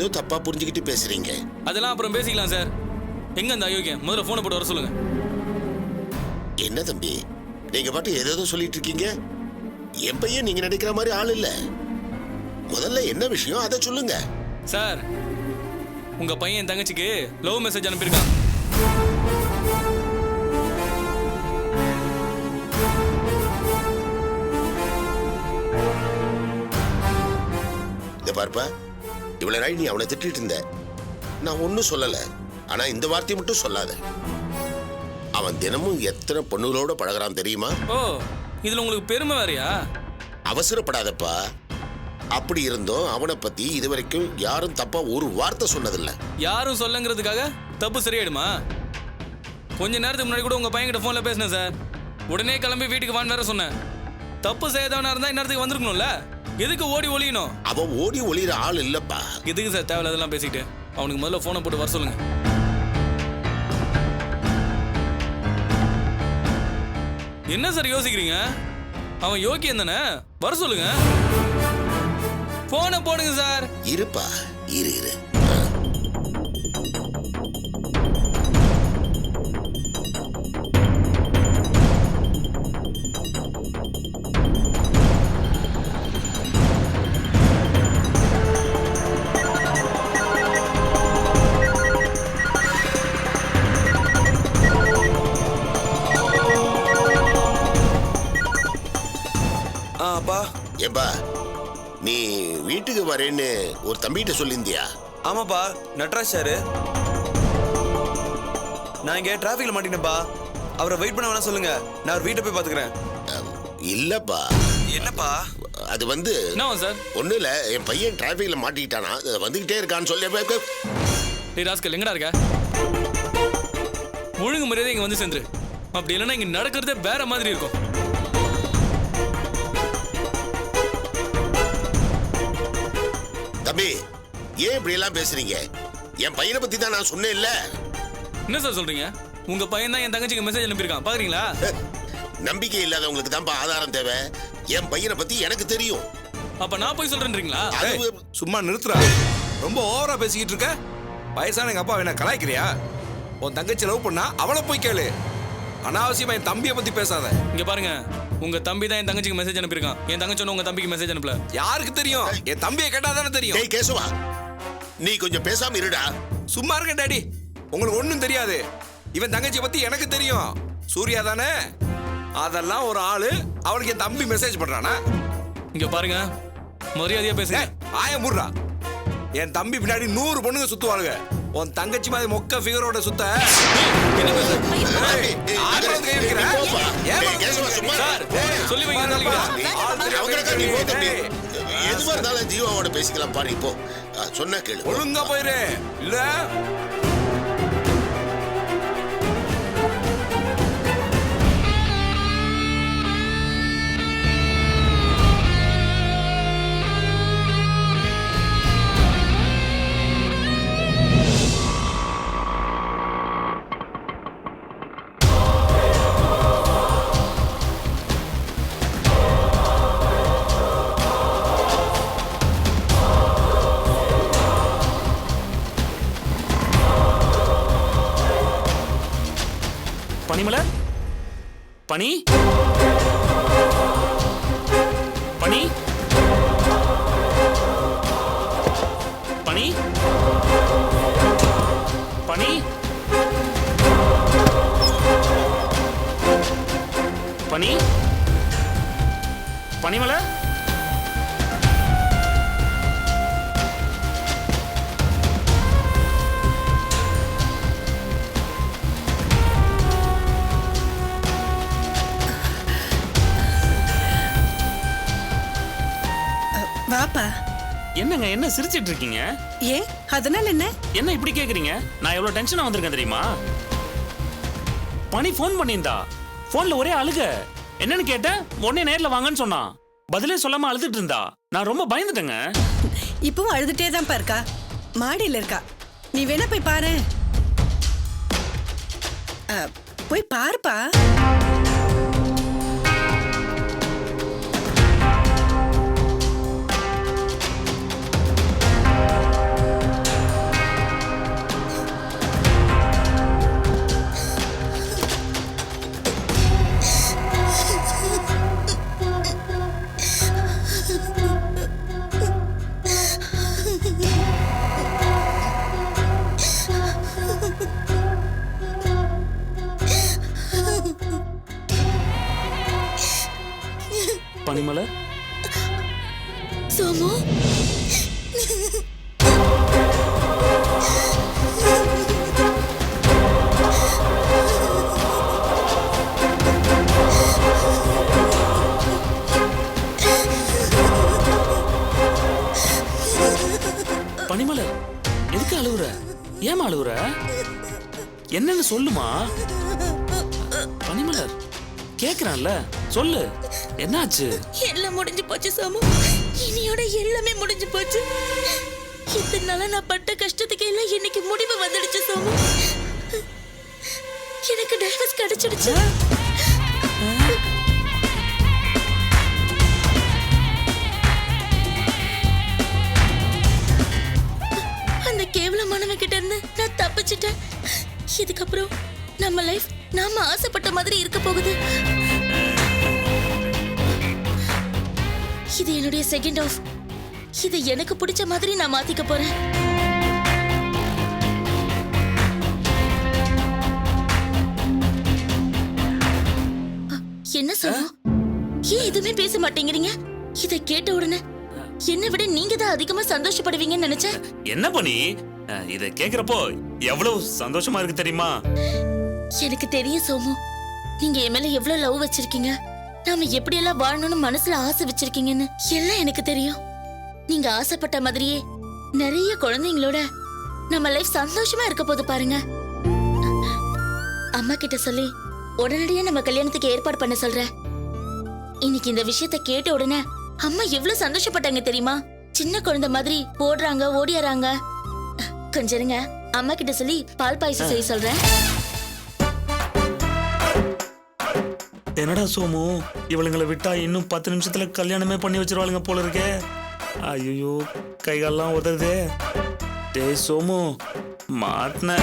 ஏதோ தப்பா புரிஞ்சுக்கிட்டு பேசுறீங்க. அதெல்லாம் அப்புறம் பேசிக்கலாம் சார். எங்க அந்த அயோக்கியம்? முதல்ல போனை போட்டு வர சொல்லுங்க. என்ன தம்பி, நீங்க பாட்டு ஏதோ சொல்லிட்டு இருக்கீங்க. என் பையன் நீங்க நினைக்கிற மாதிரி ஆள் இல்ல. முதல்ல என்ன விஷயம் அதை சொல்லுங்க சார். உங்க பையன் என் தங்கச்சிக்கு லவ் மெசேஜ் அனுப்பியிருக்கான். இத பார்ப்பா, இவ்வளவு நாள் நீ அவனை திட்டிட்டு இருந்த. நான் ஒன்னும் சொல்லல. ஆனா இந்த வார்த்தை மட்டும் சொல்லாத. அவன் தினமும் எத்தனை பொண்ணுகளோட பழகுறான் தெரியுமா? ஓ, இதுல உங்களுக்கு பெருமை வேறையா? அவசரப்படாதப்பா. அப்படி இருந்தோம் அவனை பத்தி இதுவரைக்கும் யாரும் தப்பா ஒரு வார்த்தை சொன்னதில்லை. யாரும் சொல்லுங்கிறதுக்காக தப்பு சரியாயிடுமா? கொஞ்ச நேரத்துக்கு முன்னாடி கூட உங்க பையன்கிட்ட போன்ல பேசினேன் சார். உடனே கிளம்பி வீட்டுக்கு வான்னு வேற சொன்னேன். தப்பு செய்யாதவனா இருந்தா இந்நேரத்துக்கு வந்திருக்கணும்ல. எதுக்கு ஓடி ஒளியணும்? அவன் ஓடி ஒளிகிற ஆள் இல்லப்பா. எதுக்கு சார் தேவையில்லாதெல்லாம் பேசிட்டு? அவனுக்கு முதல்ல போனை போட்டு வர சொல்லுங்க. என்ன சார் யோசிக்கிறீங்க? அவன் யோக்கியம் தானே, வர சொல்லுங்க. போனை போடுங்க சார். இருப்பா, இரு இரு. அப்பா. ஏப்பா, நீ வீட்டுக்கு வரேன்னு ஒரு தம்பிகிட்ட சொல்லியிருந்தியா? ஆமாப்பா, நட்ராஜ் சார். நான் இங்க டிராஃபிக்ல மாட்டினேன்ப்பா. அவரை வெயிட் பண்ண வேணா சொல்லுங்க, நான் ஒரு வீட்டை போய் பாத்துக்கிறேன். இல்லப்பா. என்னப்பா? அது வந்து என்ன சார்? ஒண்ணு இல்ல, என் பையன் டிராஃபிக்ல மாட்டிக்கிட்டானா, வந்துகிட்டே இருக்கான்னு சொல்லி. டேய் ராஸ்கல், எங்கடா இருக்க? ஒழுங்கு மரியாதை இங்க வந்து சேர்ந்துரு. அப்படி இல்லைன்னா இங்க நடக்கிறதே வேற மாதிரி இருக்கும். தம்பி, ஏன் இப்படி எல்லாம் பேசுறீங்க? என் பையனை பத்தி தான் நான் சொன்னேன் இல்ல. என்ன சார் சொல்றீங்க? உங்க பையன் தான் என் தங்கச்சிக்கு மெசேஜ் அனுப்பியிருக்கான், பாக்குறீங்களா? நம்பிக்கை இல்லாதவங்களுக்கு தான் ஆதாரம் தேவை. என் பையனை பத்தி எனக்கு தெரியும். அப்ப நான் போய் சொல்றேன்றீங்களா? சும்மா நிறுத்துறா. ரொம்ப ஓவரா பேசிக்கிட்டு இருக்க. வயசான எங்க அப்பா என்ன கலாய்க்கிறியா? உன் தங்கச்சி லவ் பண்ணா அவளை போய் கேளு. அனாவசியமா என் தம்பியை பத்தி பேசாத. இங்க பாருங்க, உங்க தம்பி தான் என் தங்கச்சிக்கு மெசேஜ் அனுப்பியிருக்கான். என் தங்கச்சி உங்க தம்பிக்கு மெசேஜ் அனுப்பல. யாருக்கு தெரியும்? என் தம்பியை கேட்டா தானே தெரியும். டேய் கேசவா, நீ கொஞ்சம் பேசாம இருடா. சும்மா இருக்க டாடி. உங்களுக்கு ஒண்ணும் தெரியாது. இவன் தங்கச்சியை பத்தி எனக்கு தெரியும். சூர்யா தானே? அதெல்லாம் ஒரு ஆளு. அவனுக்கு என் தம்பி மெசேஜ் பண்றானா? இங்க பாருங்க, மரியாதையா பேசுங்க. ஆய முர்றா. என் தம்பி பின்னாடி 100 பொண்ணுங்க சுத்துவாளுங்க. உன் தங்கச்சி மாதிரி மொக்க ஃபிகரோட சுத்த. என்ன பேச? சொல்லி வைங்க. எதுவா இருந்தாலும் ஜீவாவோட பேசிக்கலாம் பாரு. இப்போ சொன்ன கேளு. ஒழுங்கா போயிரு. இல்ல பனிமலர், பனி, பனி, பனி, பனி, பனி, பனிமலர். வாப்பா. என்னங்க, என்ன சிரிச்சிட்டு இருக்கீங்க? ஏன், அதனால என்ன? என்ன இப்படி கேக்குறீங்க? நான் எவ்வளவு டென்ஷனா வந்திருக்கேன் தெரியுமா? பனி ஃபோன் பண்ணியிருந்தா. போன்ல ஒரே அழுக. என்னன்னு கேட்டேன், உடனே நேர்ல வாங்கன்னு சொன்னா. பதிலே சொல்லாம அழுதுட்டு இருந்தா. நான் ரொம்ப பயந்துட்டேங்க. இப்பவும் அழுதுட்டே தான் இருக்கா. மாடியில இருக்கா. நீ வேணா போய் பாரு. போய் பாருப்பா. பனிமலர் சோமு பனிமலர் எதுக்கு அழுவுற? ஏமா அழுவுற? என்னன்னு சொல்லுமா பனிமலர். கேக்குறான்ல, சொல்லு, என்னாச்சு? எல்லாம் முடிஞ்சு போச்சு சோமு. இனியோட எல்லாமே முடிஞ்சு போச்சு. இத்தனை நாளா நான் பட்ட கஷ்டத்துக்கு எல்லாம் இன்னைக்கு முடிவு வந்துடுச்சு சோமு. எனக்கு டைவர்ஸ் கிடைச்சிடுச்சு. அந்த கேவலமானவன் கிட்ட இருந்து நான் தப்பிச்சிட்டேன். இதுக்கப்புறம் நம்ம லைஃப் நாம ஆசைப்பட்ட மாதிரி இருக்க போகுது. இது என்னுடைய செகண்ட் ஆஃப். இது எனக்கு பிடிச்ச மாதிரி நான் மாத்திக்க போறேன். என்ன சொல்லும்? ஏன் எதுவுமே பேச மாட்டேங்கிறீங்க? இதை கேட்ட உடனே என்னை விட நீங்க தான் அதிகமா சந்தோஷப்படுவீங்கன்னு நினைச்சேன். என்ன பண்ணி இத கேக்குறப்போ எவ்வளவு சந்தோஷமா இருக்கு தெரியுமா? எனக்கு தெரியும் சோமு, நீங்க என் மேல எவ்வளவு லவ் வச்சிருக்கீங்க, நாம எப்படி எல்லாம் வாழணும்னு மனசுல ஆசை வச்சிருக்கீங்கன்னு எல்லாம் எனக்கு தெரியும். நீங்க ஆசைப்பட்ட மாதிரியே நிறைய குழந்தைங்களோட நம்ம லைஃப் சந்தோஷமா இருக்க போது பாருங்க. அம்மா கிட்ட சொல்லி உடனடியா நம்ம கல்யாணத்துக்கு ஏற்பாடு பண்ண சொல்றேன். இன்னைக்கு இந்த விஷயத்த கேட்ட உடனே அம்மா எவ்வளவு சந்தோஷப்பட்டாங்க தெரியுமா? சின்ன குழந்தை மாதிரி ஓடுறாங்க, ஓடியாராங்க. கொஞ்சம் இருங்க, அம்மா கிட்ட சொல்லி பால் பாயசம் செய்ய சொல்றேன். என்னடா சோமு, இவளுங்களை விட்டா இன்னும் 10 நிமிஷத்துல கல்யாணமே பண்ணி வச்சிருவாளுங்க போல இருக்கே. ஐயோ, கைகாலெல்லாம் உதறுதே. டேய் சோமு, மாட்டின.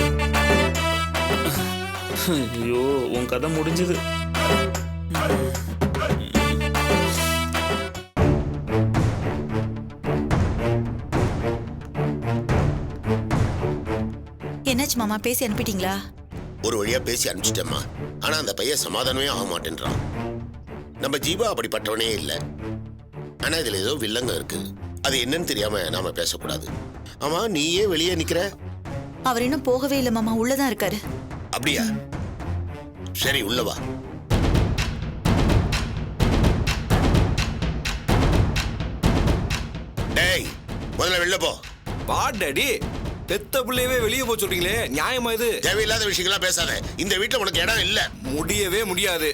ஐயோ, உன் கதை முடிஞ்சது. என்னாச்சு மாமா, பேசி அனுப்பிட்டீங்களா? ஒரு வழியா பேசி அனுப்பிச்சிட்டேம்மா. ஆனா அந்த பையன் சமாதானமே ஆக மாட்டேன்றான். நம்ம ஜீவா அப்படிப்பட்டவனே இல்லை. ஆனா இதுல ஏதோ வில்லங்க இருக்கு. அது என்னன்னு தெரியாம நாம பேசக்கூடாது. ஆமா, நீ ஏன் வெளியே நிக்கிற? அவர் இன்னும் போகவே இல்லை மாமா, உள்ளதான் இருக்காரு. அப்படியா? சரி, உள்ள வா. டேய், முதல்ல வெளில போ. வா டாடி. பெத்த பிள்ளையவே வெளியே போக சொல்றீங்களே, நியாயமா இது? தேவையில்லாத விஷயங்களா பேசாத. இந்த வீட்டுல உனக்கு இடம் இல்ல. முடியவே முடியாது.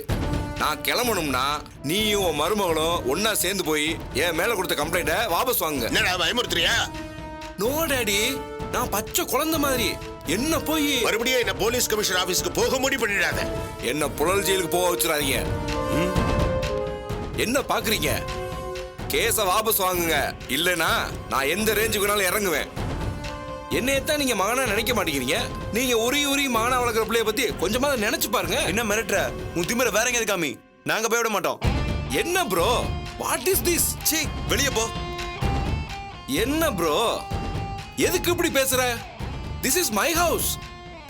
நான் கிளம்பணும்னா நீயும் உன் மருமகளும் ஒன்னா சேர்ந்து போய் என் மேல கொடுத்த கம்ப்ளைண்ட வாபஸ் வாங்குங்க. என்னடா பயமுறுத்துறியா? நோ டாடி, நான் பச்சை குழந்தை மாதிரி. என்ன போய் மறுபடியும் என்ன போலீஸ் கமிஷனர் ஆபீஸ்க்கு போக முடிவு பண்ணிடாத. என்ன புழல் ஜெயிலுக்கு போக வச்சிடாதீங்க. என்ன பாக்குறீங்க? கேஸ வாபஸ் வாங்குங்க, இல்லனா நான் எந்த ரேஞ்சுக்கு வேணாலும் இறங்குவேன். என்னையத்தான் நீங்க மகனா நினைக்க மாட்டேங்கிறீங்க. நீங்க உரி மகனா வளர்க்குற பிள்ளைய பத்தி கொஞ்சமாவது நினைச்சு பாருங்க. என்ன மிரட்டுற? உன் திமிர வேற எங்க காமி, நாங்க போய் விட மாட்டோம். என்ன ப்ரோ, வாட் இஸ் திஸ்? சீ, வெளியே போ. என்ன ப்ரோ, எதுக்கு இப்படி பேசுற? This is my house.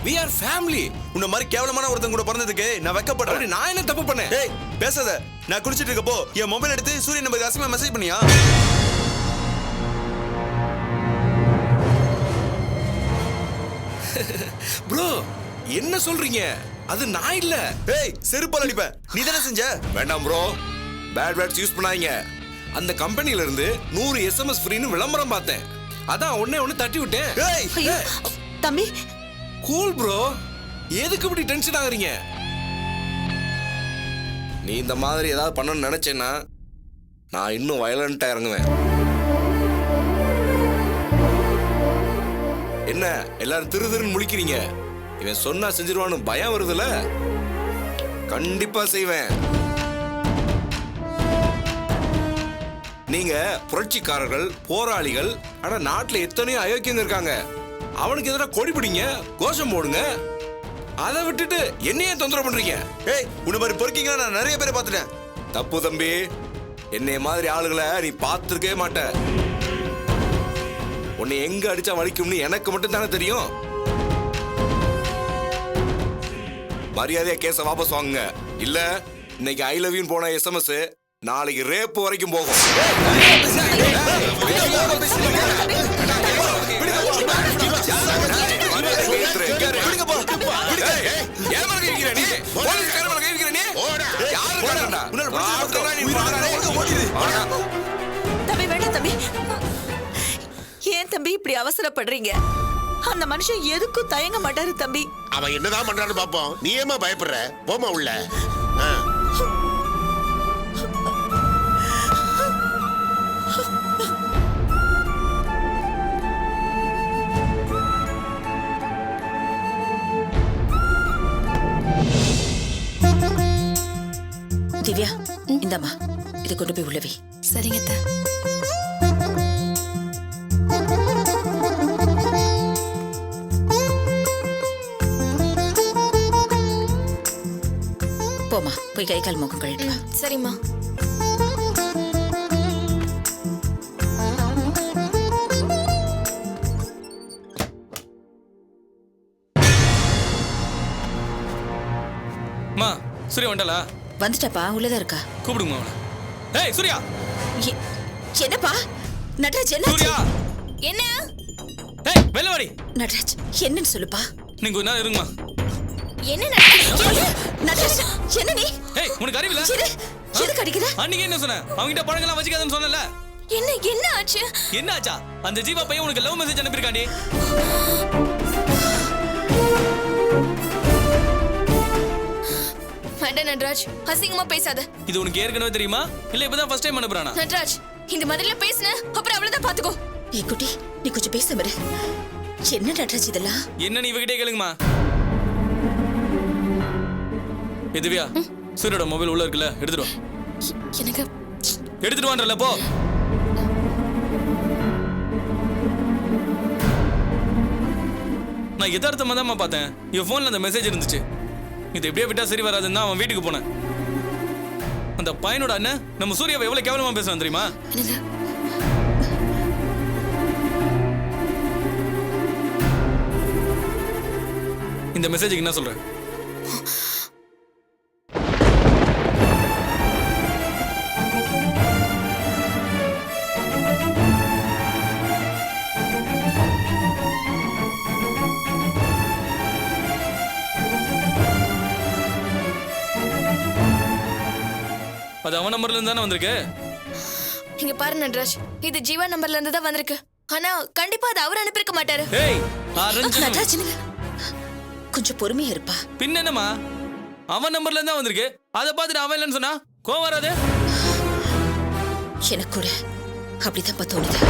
we are family. உன்ன மாதிரி கேவலமான ஒருத்தன் கூட பிறந்ததுக்கு நான் வெக்கப்படுறேன். நான் என்ன தப்பு பண்ணேன்? டேய், பேசாத. நான் குடிச்சிட்டு இருக்கப்போ என் மொபைல் எடுத்து சூரியன் நம்பருக்கு அசிமா மெசேஜ் பண்ணியா? ப்ரோ, என்ன சொல்றீங்க? அது நான் இல்ல. ஏய், செருப்பால் அடிப்பேன். நீ தானே செஞ்ச? வேண்டாம் ப்ரோ, பேட் வேர்ட்ஸ் யூஸ் பண்ணாதீங்க. அந்த கம்பெனில இருந்து 100 SMS ஃப்ரீன்னு விளம்பரம் பார்த்தேன். அதான் ஒண்ணு தட்டி விட்டேன். ஏய், ஐயோ, தம்பி. கூல் ப்ரோ, எதுக்கு இப்படி டென்ஷன் ஆகுறீங்க? நீ இந்த மாதிரி ஏதாவது பண்ணணும்னு நினைச்சேன்னா நான் இன்னும் வயலண்டா இறங்குவேன். என்ன எல்லாரும் திருன்னு முழிக்கிறீங்க? இவன் சொன்னா செஞ்சிருவான்னு பயம் வருதுல? கண்டிப்பா செய்வேன். நீங்க புரட்சிக்காரர்கள், போராளிகள். ஆனா நாட்டுல எத்தனையோ அயோக்கியங்க இருக்காங்க. அவனுக்கு எதிராக கொடி பிடிங்க, கோஷம் போடுங்க. அதை விட்டுட்டு என்னையே தொந்தரவு பண்றீங்க. ஏய், உன்ன மாதிரி பொறுக்கீங்க நான் நிறைய பேரை பார்த்துட்டேன். தப்பு தம்பி. என்னைய மாதிரி ஆளுகளை நீ பார்த்துருக்கவே மாட்ட. உன்னை எங்க அடிச்சா வலிக்கும்னு எனக்கு மட்டும் தானே தெரியும். மரியாதையா கேஸ வாபஸ் வாங்குங்க. இல்ல இன்னைக்கு ஐ லவ் யூ போன SMS நாளைக்கு ரேப் வரைக்கும் போகும். தம்பி வேண்டாம் தம்பி. ஏன் தம்பி இப்படி அவசரப்படுறீங்க? அந்த மனுஷன் எதுக்கும் தயங்க மாட்டாரு தம்பி. அவன் என்னதான் பண்றான்னு பாப்போம். நீ ஏமா பயப்படுற? போமா உள்ள. ஆ. திவ்யா, இந்தாம்மா, இதை கொண்டு போய் உள்ளவே. சரிங்க அத்தை. போமா, போய் கை கால் முகம் கழிட்டு வா. சரிம்மா. மா சூர்யா வந்துட்டாளா? வந்துட்டாப்பா, உள்ளதா இருக்கா? கூப்பிடுங்க அவனை. ஏய் சூர்யா, எ- என்னப்பா நட்ராஜ், என்ன சூர்யா. என்ன? ஏய் வெளில வாடி. நட்ராஜ், என்னன்னு சொல்லுப்பா. நீங்க ஒரு நாள் இருங்கம்மா. என்ன நடக்குது? நட்ராஜ், என்ன நீ? ஏய் உனக்கு அறிவில்ல? எதுக்கு அடிக்கிற? அன்னைக்கு என்ன சொன்ன? அவங்கிட்ட பழங்கெல்லாம் வச்சுக்காதன்னு சொன்னல? என்ன ஆச்சு? என்ன ஆச்சா? அந்த ஜீவா பையன் உனக்கு லவ் மெசேஜ் அனுப்பியிருக்காண்டி. வேண்டாம் நட்ராஜ், அசிங்கமா பேசாத. இது உனக்கு ஏற்கனவே தெரியுமா இல்ல இப்பதான் ஃபர்ஸ்ட் டைம் அனுப்புறானா? நட்ராஜ், இந்த மாதிரில பேசுன அப்புறம் அவ்வளவுதான் பாத்துக்கோ. ஏய் குட்டி, நீ கொஞ்சம் பேச பாரு. என்ன நட்ராஜ் இதெல்லாம்? என்ன நீ இவகிட்டே கேளுங்கம்மா. திவ்யா, சூரியோட மொபைல் உள்ள இருக்குல்ல, எடுத்துட்டு வா. எனக்கு எடுத்துட்டு வான்றல போ. நான் யதார்த்தமா தான் பார்த்தேன். என் போன்ல அந்த மெசேஜ் இருந்துச்சு. இது எப்படியே விட்டா சரி வராதுன்னு தான் அவன் வீட்டுக்கு போனேன். அந்த பையனோட அண்ணன் நம்ம சூர்யாவை எவ்வளவு கேவலமா பேசுறான் தெரியுமா? இந்த மெசேஜுக்கு என்ன சொல்ற? அது அவன் நம்பர்ல இருந்து தானே வந்திருக்கு. இங்க பாரு நட்ராஜ், இது ஜீவா நம்பர்ல இருந்து தான் வந்திருக்கு. ஆனா கண்டிப்பா அது அவர் அனுப்பியிருக்க மாட்டாரு. ஏய் அரஞ்சு நட்ராஜ், கொஞ்சம் பொறுமையா இருப்பா. பின்ன என்னமா, அவன் நம்பர்ல இருந்து தான் வந்திருக்கு. அதை பார்த்துட்டு அவன் இல்லைன்னு சொன்னா கோவம் வராது? எனக்கு கூட அப்படிதான் தோணுது.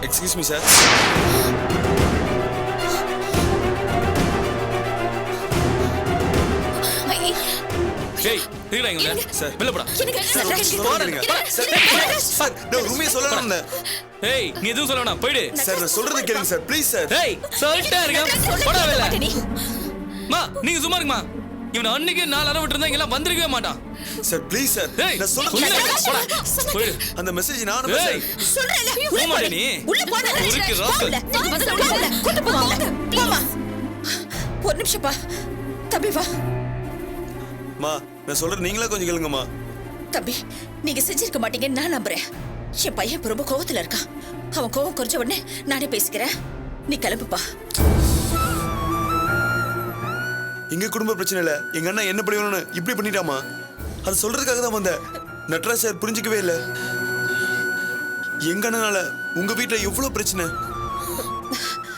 Excuse me sir. ஏய் நீங்களா இங்க சார். வெளில போடா. சார் நான் உண்மையை சொல்லணும் இருந்தேன். ஏய் நீ எதுவும் சொல்ல வேணாம், போயிடு. சார் நான் சொல்றதை கேளுங்க சார், ப்ளீஸ் சார். ஏய் சொல்லிட்டே இருக்கேன், போடா வெளில. மா நீங்க சும்மா இருங்கம்மா. இவன் அன்னைக்கு 4 அரை விட்டு இருந்தா இங்க எல்லாம் வந்திருக்கவே மாட்டான். சார் ப்ளீஸ் சார், ஏய் நான் சொல்றதை சொல்லிட்டே கேளுங்க. இருக்கேன், போடா. போயிடு. அந்த மெசேஜ் நான் ஏய் அனுப்புறேன். சொல்றேன்ல, போக மாட்டே நீ. உள்ள போடா. உருக்கி ராஸ்கல். கூட்டு போவாங்க. போமா. ஒரு நிமிஷம்ப்பா. தம்பி வா. மா நான் சொல்றது நீங்களா கொஞ்சம் கேளுங்கம்மா. தம்பி, நீங்க செஞ்சிருக்க மாட்டீங்கன்னு நான் நம்புறேன். என் பையன் இப்ப ரொம்ப கோவத்துல இருக்கான். அவன் கோவம் குறைஞ்ச உடனே நானே பேசிக்கிறேன். நீ கிளம்புப்பா. எங்க குடும்ப பிரச்சனை இல்ல, எங்க அண்ணா என்ன பண்ணி இப்படி பண்ணிட்டாமா. அது சொல்றதுக்காக தான் வந்தேன். நட்ராஜ் சார் புரிஞ்சுக்கவே இல்லை. எங்க அண்ணனால உங்க வீட்டுல எவ்வளவு பிரச்சனை.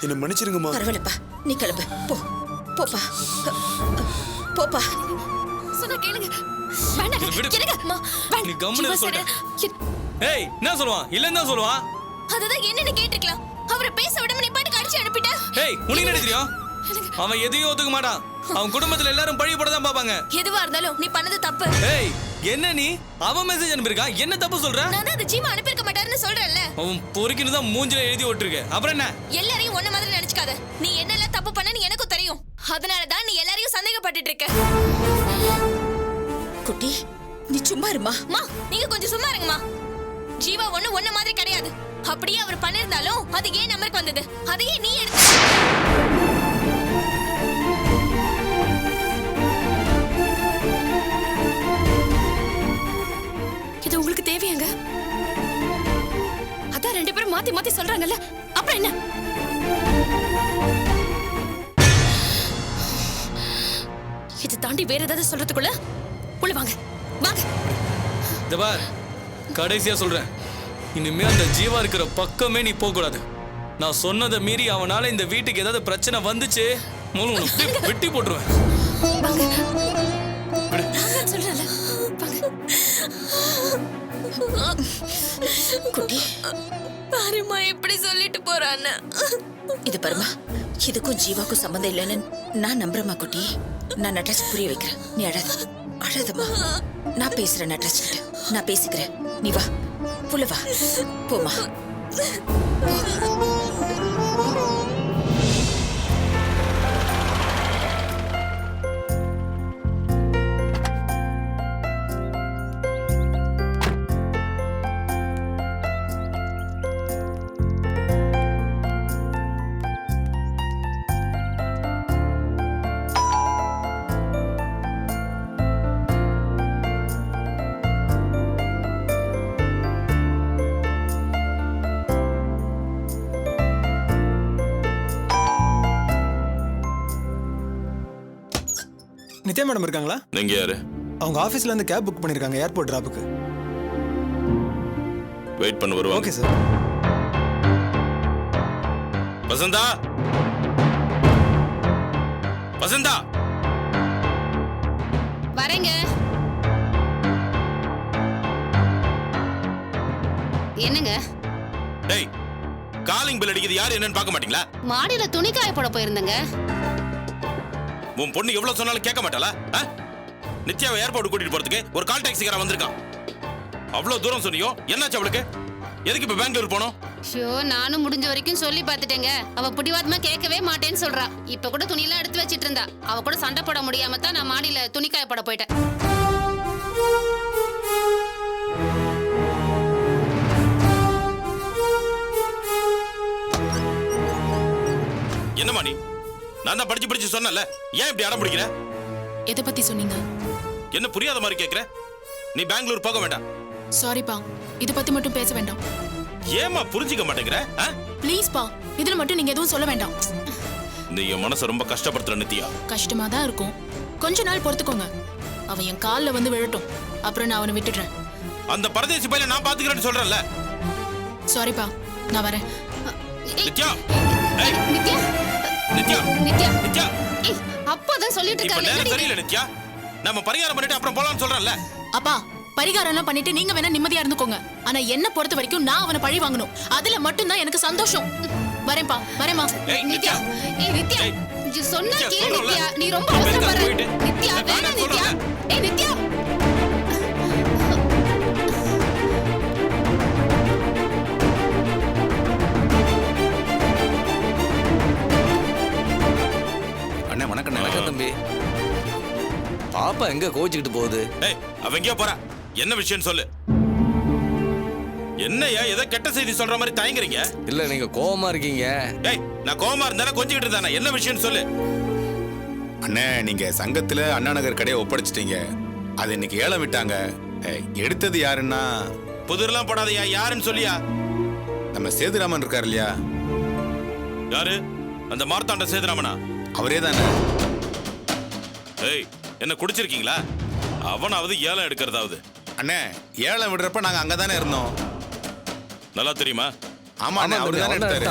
என்ன மன்னிச்சிருங்கம்மா. பரவாயில்லப்பா, நீ கிளம்பு. போ போப்பா, போப்பா. சொன்னா கேளுங்க. வேண்டாம் இதை விடு. கேளுங்க. அம்மா, வேண்டாம். நீ கம்முனு ஜீவா சொல்லிட்ட. சார், ஏய் என்ன சொல்லுவான்? இல்லன்னு தான் சொல்லுவான். அதுதான் என்னன்னு கேட்டிருக்கலாம். அவரை பேச விடாம நீ பாட்டுக்கு அடிச்சு அனுப்பிட்ட. ஏய் உனக்கு என்ன தெரியும்? அவன் எதையும் ஒத்துக்க மாட்டான். அவன் குடும்பத்துல எல்லாரும் பழி போட தான் பாப்பாங்க. எதுவா இருந்தாலும் நீ பண்ணது தப்பு. ஏய் என்ன நீ? அவன் மெசேஜ் அனுப்பியிருக்கான், என்ன தப்பு சொல்ற? நான் தான் அது ஜீவா அனுப்பியிருக்க மாட்டாருன்னு தான் சொல்றேன்ல. அவன் பொறுக்கின்னு தான் மூஞ்சில எழுதி ஓட்டிருக்க. அப்புறம் என்ன? எல்லாரையும் ஒண்ணு மாதிரி நினைச்சுக்காத. நீ என்னெல்லாம் தப்பு பண்ணன்னு எனக்கும் தெரியும். அதனால தான் நீ எல்லாரையும் சந்தேகப்பட்டுட்டு இருக்க. குட்டி நீ சும்மா இருமா. மா நீங்க கொஞ்சம் சும்மா இருங்கம்மா. ஜீவா ஒண்ணு மாதிரி கிடையாது. அப்படியே அவர் பண்ணிருந்தாலும் அது ஏன் நம்பருக்கு வந்தது? அதையே நீ எடுத்து. இது உங்களுக்கு தேவையாங்க? அதான் 2 பேரும் மாத்தி மாத்தி சொல்றாங்கல்ல, அப்புறம் என்ன? இது தாண்டி வேற ஏதாவது சொல்றதுக்குள்ள உள்ள வாங்க வாங்க. இந்த பார், கடைசியா சொல்றேன், இனிமே அந்த ஜீவா இருக்கிற பக்கமே நீ போக கூடாது. நான் சொன்னதை மீறி அவனால இந்த வீட்டுக்கு ஏதாவது பிரச்சனை வந்துச்சு, வெட்டி போட்டுருவேன். சொல்றல குட்டி பாருமா எப்படி சொல்லிட்டு போறான்னு. இது பாருமா, இதுக்கும் ஜீவாக்கும் சம்மந்தம் இல்லைன்னு நான் நம்புறேம்மா குட்டி. நான் நட்ராஜ் புரிய வைக்கிறேன். நீ அழாதம்மா. நான் பேசுறேன் நட்ராஜ் கிட்ட. நான் பேசிக்கிறேன். நீ வா, புள்ள வா, போமா. நித்யா மேடம் இருக்காங்களா? நீங்க யாரு? அவங்க ஆபீஸ்ல இருந்து கேப் புக் பண்ணிருக்காங்க ஏர்போர்ட் டிராப்புக்கு. வெயிட் பண்ண வருவாங்க. Okay sir. வசந்தா, வசந்தா வரேங்க. என்னங்க? டேய், காலிங் பெல் அடிக்குது, யாரு என்னன்னு பார்க்க மாட்டீங்களா? மாடியில துணி காய போட போயிருந்தேங்க. உன் பொண்ணு எவ்வளவு சொன்னாலும் கேட்க மாட்டாளா? நித்யாவை ஏர்போர்ட் கூட்டிட்டு போறதுக்கு ஒரு கால் டாக்ஸிக்காரன் வந்திருக்கான். அவ்வளவு தூரம் சொன்னியோ, என்னாச்சு அவளுக்கு? எதுக்கு இப்ப பெங்களூர் போனோம்? ஷோ, நானும் முடிஞ்ச வரைக்கும் சொல்லி பார்த்துட்டேங்க. அவ பிடிவாதமா கேட்கவே மாட்டேன்னு சொல்றா. இப்ப கூட துணி எல்லாம் எடுத்து வச்சிட்டு இருந்தா. அவ கூட சண்டை போட முடியாம தான் நான் மாடியில துணி காய போட போயிட்டேன். என்னமா நீ? நான் தான் படிச்சு சொன்னல, ஏன் இப்படி அடம் பிடிக்கிற? எதை பத்தி சொன்னீங்க? என்ன புரியாத மாதிரி கேக்குற? நீ பெங்களூர் போக வேண்டாம். சாரிப்பா, இத பத்தி மட்டும் பேச வேண்டாம். ஏமா புரிஞ்சிக்க மாட்டேங்கிற? ப்ளீஸ் பா, இதுல மட்டும் நீங்க எதுவும் சொல்ல வேண்டாம். நீ என் மனசை ரொம்ப கஷ்டப்படுத்துற நித்யா. கஷ்டமா தான் இருக்கும். கொஞ்ச நாள் பொறுத்துக்கோங்க. அவன் என் கால்ல வந்து விழட்டும், அப்புறம் நான் அவனை விட்டுடுறேன். அந்த பரதேசி பையனை நான் பாத்துக்கிறேன்னு சொல்றேன்ல. சாரிப்பா, நான் வரேன். நித்யா, நித்யா, நித்யா, நித்யா, நித்யா, ஏய், அப்பதான் சொல்லிட்டு இப்ப நேரம் இருக்காங்க. சரியில்லை நித்யா. நம்ம பரிகாரம் பண்ணிட்டு அப்புறம் போலாம்னு சொல்றேன்ல. அப்பா, பரிகாரம் எல்லாம் பண்ணிட்டு நீங்க வேணா நிம்மதியா இருந்துக்கோங்க. ஆனா என்ன பொறுத்த வரைக்கும் நான் அவனை பழி வாங்கணும். அதுல மட்டும் தான் எனக்கு சந்தோஷம். வரேன்பா, வரேம்மா. ஏய், நித்யா. ஏய் நித்யா, நீ சொன்னா நித்யா, கேளு சொல்றேன்ல. நித்யா. நீ ரொம்ப இப்ப எதுக்கு அவசரப்படுற. போயிட்டு? நித்யா, வேணாம் நித்யா. ஏய் நித்யா. அண்ணே வணக்கம். வணக்கம் தம்பி. பாப்பா எங்க கோச்சிக்கிட்டு போகுது? ஏய், அவ எங்கேயோ போறா. என்ன விஷயம் சொல்லு. என்னையா ஏதோ கெட்ட செய்தி சொல்ற மாதிரி தயங்குறீங்க? இல்ல நீங்க கோவமா இருக்கீங்க. ஏய், நான் கோவமா இருந்தானே கொஞ்சிக்கிட்டு இருந்தானே. என்ன விஷயம் சொல்லு. அண்ணே, நீங்க சங்கத்துல அண்ணா நகர் கடையை ஒப்படைச்சிட்டீங்க. அது இன்னைக்கு ஏலம் விட்டாங்க. எடுத்தது யாருன்னா, புதிரெல்லாம் போடாதயா, யாருன்னு சொல்லியா? நம்ம சேதுராமன் இருக்காரு இல்லையா? யாரு? அந்த மார்த்தாண்ட சேதுராமனா? அவரே தானே. ஏய், என்ன குடிச்சிருக்கீங்களா? அவனாவது ஏலம் எடுக்கிறதாவது. அண்ணே, ஏலம் விடுறப்ப நாங்க அங்கதானே இருந்தோம். நல்லா தெரியுமா? ஆமா அண்ணே, அவரு தானே எடுத்தாரு.